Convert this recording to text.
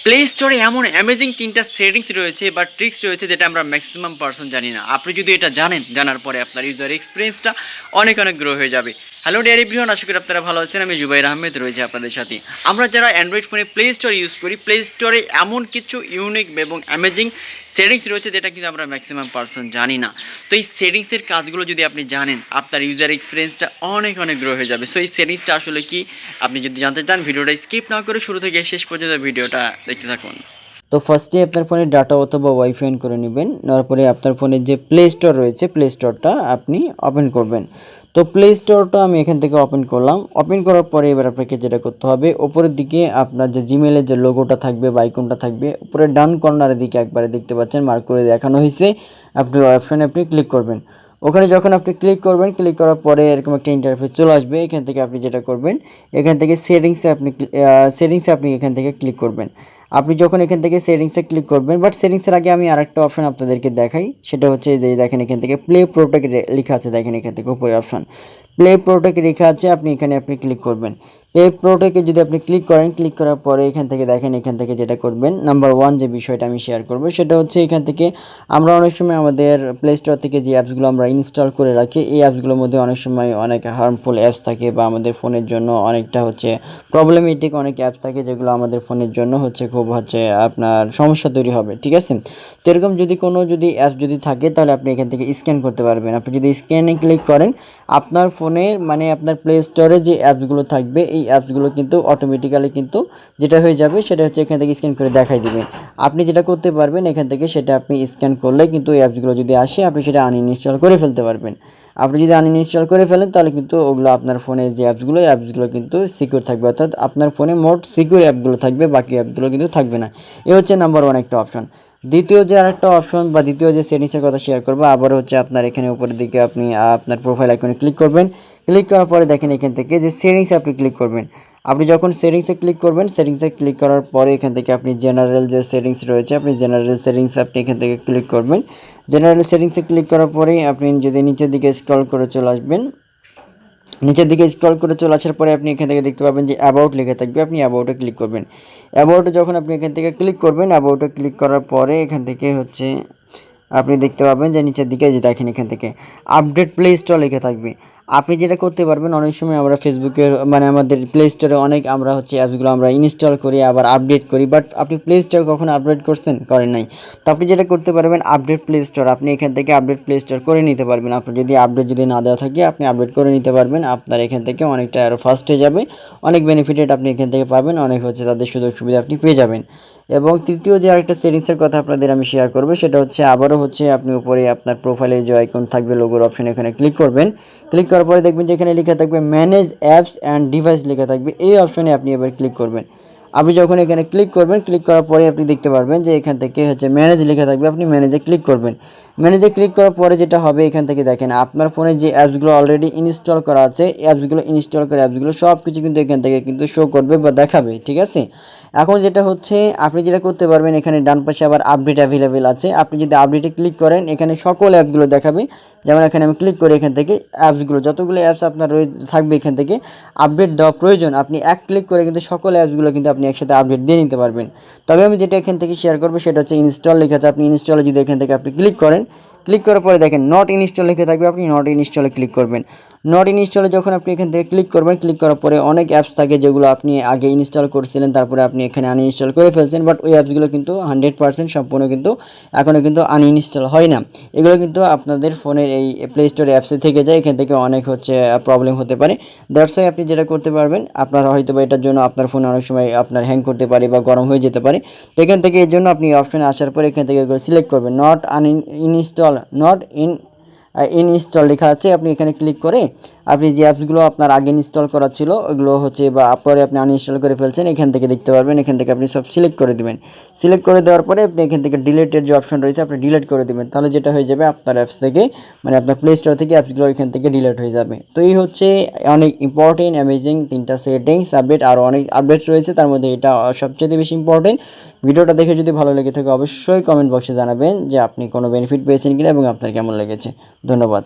Play স্টোরে এমন amazing 3টা সেটিংস রয়েছে বা ট্রিক্স রয়েছে যেটা আমরা ম্যাক্সিমাম পারসন জানি না। আপনি যদি এটা জানেন, জানার পরে আপনার ইউজার এক্সপিরিয়েন্সটা অনেক অনেক গ্রো হয়ে যাবে। হ্যালো ডিয়ার এভরিওয়ান, আশা করি আপনারা ভালো আছেন। আমি জুবাইর আহমেদ রয়েছে আপনাদের সাথে। আমরা যারা অ্যান্ড্রয়েড ফোনে প্লে স্টোর ইউজ করি, প্লে স্টোরে এমন কিছু ইউনিক এবং অ্যামেজিং সেটিংস রয়েছে যেটা কিন্তু আমরা ম্যাক্সিমাম পারসন জানি না। তো এই সেটিংসের কাজগুলো যদি আপনি জানেন, আপনার ইউজার এক্সপিরিয়েন্সটা অনেক অনেক গ্রো হয়ে যাবে। সো এই সেটিংসটা আসলে কি, আপনি যদি জানতে চান ভিডিওটা স্কিপ না করে শুরু থেকে শেষ পর্যন্ত ভিডিওটা দেখতে থাকুন। তো ফার্স্টে আপনার ফোনে ডাটা অথবা ওয়াইফাই অন করে নেবেন। নেওয়ার পরে আপনার ফোনে যে প্লে স্টোর রয়েছে, প্লে স্টোরটা আপনি ওপেন করবেন। তো প্লে স্টোরটা আমি এখান থেকে ওপেন করলাম। ওপেন করার পরে এবার আপনাকে যেটা করতে হবে, ওপরের দিকে আপনার যে জিমেলের যে লোগোটা থাকবে বা আইকনটা থাকবে, উপরে ডান কর্নারের দিকে একবারে দেখতে পাচ্ছেন মার্ক করে দেখানো হয়েছে, আপনি অপশনে আপনি ক্লিক করবেন। ওখানে যখন আপনি ক্লিক করবেন, ক্লিক করার পরে এরকম একটা ইন্টারফেস চলে আসবে। এখান থেকে আপনি যেটা করবেন, এখান থেকে সেটিংসে আপনি এখান থেকে ক্লিক করবেন। আপনি যখন এখান থেকে সেটিংসে ক্লিক করবেন, বাট সেটিংসের আগে আমি আরেকটা অপশন আপনাদেরকে দেখাই। সেটা হচ্ছে যে দেখেন এখান থেকে প্লে প্রোটেক্ট লেখা আছে, দেখেন এখান থেকে উপরে অপশন প্লে প্রোটেক্ট লেখা আছে, আপনি এখানে ক্লিক করবেন। প্লে প্রোটেক্টে যদি আপনি ক্লিক করেন, ক্লিক করার পরে এখান থেকে দেখেন, এখান থেকে যেটা করবেন, নাম্বার 1 যে বিষয়টা আমি শেয়ার করব সেটা হচ্ছে এখান থেকে আমরা অনেক সময় আমাদের প্লে স্টোর থেকে যে অ্যাপসগুলো আমরা ইনস্টল করে রাখি, এই অ্যাপসগুলোর মধ্যে অনেক সময় অনেক হার্মফুল অ্যাপস থাকে বা আমাদের ফোনের জন্য অনেকটা হচ্ছে প্রবলেমেটিক অনেক অ্যাপস থাকে, যেগুলো আমাদের ফোনের জন্য হচ্ছে খুব হচ্ছে আপনার সমস্যা তৈরি হবে, ঠিক আছে। তো এরকম যদি কোনো অ্যাপস যদি থাকে, তাহলে আপনি এখান থেকে স্ক্যান করতে পারবেন। আপনি যদি স্ক্যানে ক্লিক করেন, আপনার ফোনে মানে আপনার প্লে স্টোরে যে অ্যাপসগুলো থাকবে, এই অ্যাপসগুলো কিন্তু অটোমেটিক্যালি কিন্তু যেটা হয়ে যাবে সেটা হচ্ছে এখান থেকে স্ক্যান করে দেখাই দিবে। আপনি যেটা করতে পারবেন এখান থেকে, সেটা আপনি স্ক্যান করলে কিন্তু এই অ্যাপসগুলো যদি আসে, আপনি সেটা আনইনস্টল করে ফেলতে পারবেন। আপনি যদি আনইনস্টল করে ফেলেন, তাহলে কিন্তু ওগুলো আপনার ফোনের যে অ্যাপসগুলো কিন্তু সিকিউর থাকবে, অর্থাৎ আপনার ফোনে মোট সিকিউর অ্যাপগুলো থাকবে, বাকি অ্যাপগুলো কিন্তু থাকবে না। এ হচ্ছে নাম্বার 1 একটা অপশন। দ্বিতীয় যে আরেকটা অপশন বা দ্বিতীয় যে সেটিংসের কথা শেয়ার করবো, আবার হচ্ছে আপনার এখানে উপরের দিকে আপনি আপনার প্রোফাইল আইকনে ক্লিক করবেন। ক্লিক করার পরে দেখেন এখান থেকে যে সেটিংসে আপনি ক্লিক করবেন। আপনি যখন সেটিংসে ক্লিক করবেন, সেটিংসে ক্লিক করার পরে এখান থেকে আপনি জেনারেল যে সেটিংস রয়েছে, আপনি জেনারেল সেটিংসে আপনি এখান থেকে ক্লিক করবেন। জেনারেল সেটিংসে ক্লিক করার পরেই আপনি যদি নিচের দিকে স্ক্রল করে চলে আসবেন, নিচের দিকে স্ক্রল করে চলে আসার পরে আপনি এখান থেকে দেখতে পাবেন যে অ্যাবাউট লেখা থাকবে, আপনি অ্যাবাউটে ক্লিক করবেন। অ্যাবাউটে যখন আপনি এখান থেকে ক্লিক করবেন, অ্যাবাউটে ক্লিক করার পরে এখান থেকে হচ্ছে আপনি দেখতে পাবেন যে নিচের দিকে যে দেখেন এখান থেকে আপডেট প্লে স্টোর লেখা থাকবে। আপনি যেটা করতে পারবেন, অনেক সময় আমরা ফেসবুকের মানে আমাদের প্লে স্টোরে অনেক আমরা হচ্ছে অ্যাপসগুলো আমরা ইনস্টল করি, আবার আপডেট করি, বাট আপনি প্লে স্টোর কখনো আপডেট করছেন? করেন নাই। তো আপনি যেটা করতে পারবেন, আপডেট প্লে স্টোর, আপনি এখান থেকে আপডেট প্লে স্টোর করে নিতে পারবেন। আপনার যদি আপডেট যদি না দেওয়া থাকে, আপনি আপডেট করে নিতে পারবেন। আপনার এখান থেকে অনেকটা আরও ফাস্ট হয়ে যাবে, অনেক বেনিফিটেড আপনি এখান থেকে পাবেন, অনেক হচ্ছে তাদের সুযোগ সুবিধা আপনি পেয়ে যাবেন। এবং তৃতীয় যে আরেকটা সেটিংসের কথা আপনাদের আমি শেয়ার করব, সেটা হচ্ছে আবারও হচ্ছে আপনি উপরে আপনার প্রোফাইলের যে আইকন থাকবে, লোগোর অপশন, এখানে ক্লিক করবেন। ক্লিক করার পরে দেখবেন যে এখানে লেখা থাকবে ম্যানেজ অ্যাপস অ্যান্ড ডিভাইস লেখা থাকবে, এই অপশনে আপনি এবার ক্লিক করবেন। আপনি যখন এখানে ক্লিক করবেন, ক্লিক করার পরে আপনি দেখতে পারবেন যে এখান থেকে হচ্ছে ম্যানেজ লেখা থাকবে, আপনি ম্যানেজে ক্লিক করবেন। ম্যানেজে ক্লিক করার পরে যেটা হবে, এখান থেকে দেখেন আপনার ফোনে যে অ্যাপসগুলো অলরেডি ইনস্টল করা আছে, অ্যাপসগুলো ইনস্টল করা অ্যাপসগুলো সব কিছু কিন্তু এখান থেকে কিন্তু শো করবে বা দেখাবে, ঠিক আছে। এখন যেটা হচ্ছে আপনি যেটা করতে পারবেন, এখানে ডান পাশে আবার আপডেট অ্যাভেলেবেল আছে, আপনি যদি আপডেটে ক্লিক করেন, এখানে সকল অ্যাপসগুলো দেখাবে। যেমন এখানে আমি ক্লিক করি, এখান থেকে অ্যাপসগুলো যতগুলো অ্যাপস আপনার থাকবে এখান থেকে আপডেট দেওয়া প্রয়োজন, আপনি এক ক্লিক করে কিন্তু সকল অ্যাপসগুলো কিন্তু আপনি একসাথে আপডেট দিয়ে নিতে পারবেন। তবে আমি যেটা এখান থেকে শেয়ার করবো সেটা হচ্ছে ইনস্টল লেখা আছে, আপনি ইনস্টলে যদি এখান থেকে আপনি ক্লিক করেন, ক্লিক করার পরে দেখেন নট ইনস্টল লিখে থাকবে, আপনি নট ইনস্টলে ক্লিক করবেন। নট ইনস্টলে যখন আপনি এখান থেকে ক্লিক করবেন, ক্লিক করার পরে অনেক অ্যাপস থাকে যেগুলো আপনি আগে ইনস্টল করছিলেন, তারপরে আপনি এখানে আনইনস্টল করে ফেলছেন, বাট ওই অ্যাপসগুলো কিন্তু 100% সম্পূর্ণ কিন্তু এখনও কিন্তু আনইনস্টল হয় না। এগুলো কিন্তু আপনাদের ফোনের এই প্লে স্টোর অ্যাপসে থেকে যায়, এখান থেকে অনেক হচ্ছে প্রবলেম হতে পারে। দ্যাটস ওয়াই আপনি যেটা করতে পারবেন, আপনার হয়তো বা এটার জন্য আপনার ফোনে অনেক সময় আপনার হ্যাং করতে পারে বা গরম হয়ে যেতে পারে। তো এখান থেকে এর জন্য আপনি অপশনে আসার পরে এখান থেকে সিলেক্ট করবেন নট ইনস্টল, নট ইনস্টল লেখা আছে, আপনি এখানে ক্লিক করে আপনি যে অ্যাপসগুলো আপনার আগে ইনস্টল করা ছিল ওগুলো হচ্ছে বা পরে আপনি আনইনস্টল করে ফেলছেন, এখান থেকে দেখতে পারবেন। এখান থেকে আপনি সব সিলেক্ট করে দেবেন। সিলেক্ট করে দেওয়ার পরে আপনি এখান থেকে ডিলিটের যে অপশন রয়েছে আপনি ডিলিট করে দেবেন, তাহলে যেটা হয়ে যাবে আপনার অ্যাপস থেকে মানে আপনার প্লে স্টোর থেকে অ্যাপসগুলো এখান থেকে ডিলিট হয়ে যাবে। তো এই হচ্ছে অনেক ইম্পর্টেন্ট অ্যামেজিং 3টা সেটিংস আপডেট, আরও অনেক আপডেট রয়েছে, তার মধ্যে এটা সবচেয়ে বেশি ইম্পর্টেন্ট। ভিডিওটা দেখে যদি ভালো লেগে থাকে অবশ্যই কমেন্ট বক্সে জানাবেন যে আপনি কোনো বেনিফিট পেয়েছেন কিনা এবং আপনার কেমন লেগেছে। ধন্যবাদ।